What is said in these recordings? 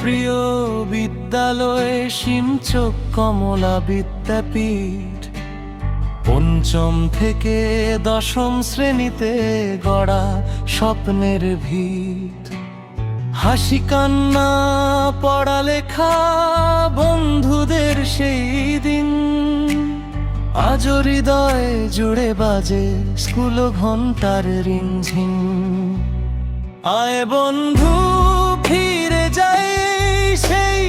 প্রিয় বিদ্যালয়ে শিমচোক কমলা বিদ্যাপীঠ। পঞ্চম থেকে দশম শ্রেণীতে গড়া স্বপ্নের ভিত। হাসি কান্না পড়ালেখা বন্ধুদের সেই দিন, আজও হৃদয় জুড়ে বাজে স্কুল ঘন্টার রিনঝিন। আয় বন্ধু ফিরে যাই সেই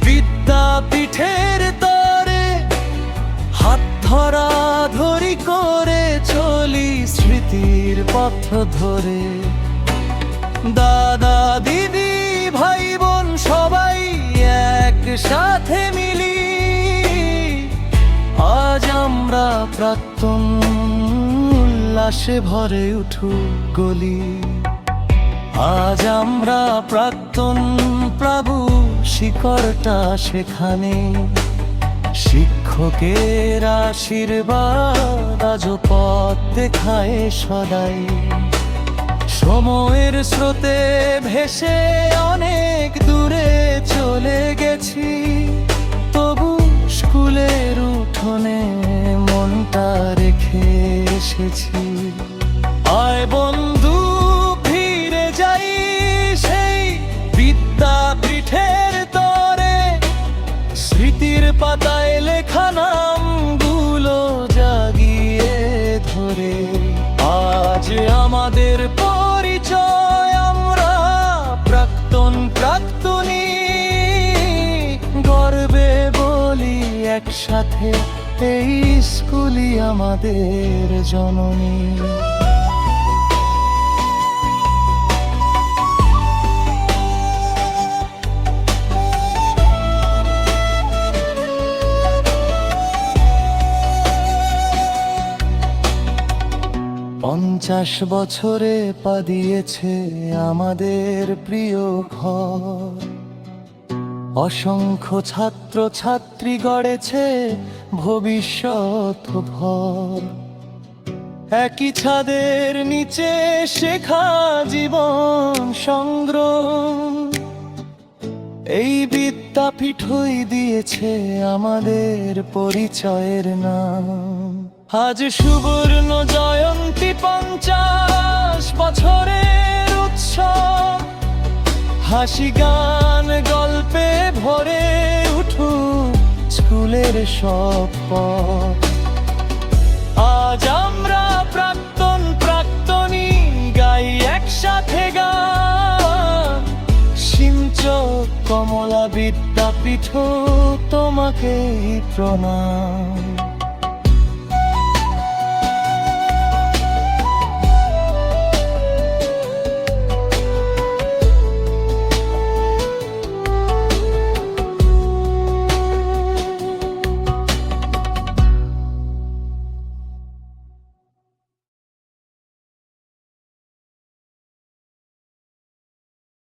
বিদ্যাপীঠের তরে, হাত ধরা ধরি করে চলি স্মৃতির পথ ধরে। দাদা দিদি ভাই বোন সবাই একসাথে মিলি, আজ আমরা প্রাক্তন উল্লাসে ভরে উঠুক গলি। আজ আমরা প্রাক্তন প্রভু শিকড়টা সেখানে, শিক্ষকের আশীর্বাদ আজও পথ দেখায় সদাই। সময়ের স্রোতে ভেসে অনেক দূরে চলে গেছি, তবু স্কুলের উঠোনে মনটা রেখে এসেছি। আয় বন্ধু ফিরে যাই সেই বিদ্যাপীঠের তরে, স্মৃতির পাতায় লেখা নামগুলো জাগিয়ে ধরে। আজ আমাদের পরিচয়, আমরা প্রাক্তন প্রাক্তনী, গর্বে বলি একসাথে এই স্কুলই আমাদের জননী। 50 বছরে পা দিয়েছে আমাদের প্রিয় ঘর, অসংখ্য ছাত্র ছাত্রী গড়েছে ভবিষ্যৎ ভর। একই ছাদের নিচে শেখা জীবন সংগ্রাম, এই বিদ্যাপীঠই দিয়েছে আমাদের পরিচয়ের নাম। আজ সুবর্ণ জয়ন্তী 50 বছরের উৎসব, হাসি গান গল্পে ভরে উঠুক স্কুলের সব পথ। আজ আমরা প্রাক্তন প্রাক্তনী গাই একসাথে গান, শিমচোক কমলা বিদ্যাপীঠ তোমাকে প্রণাম।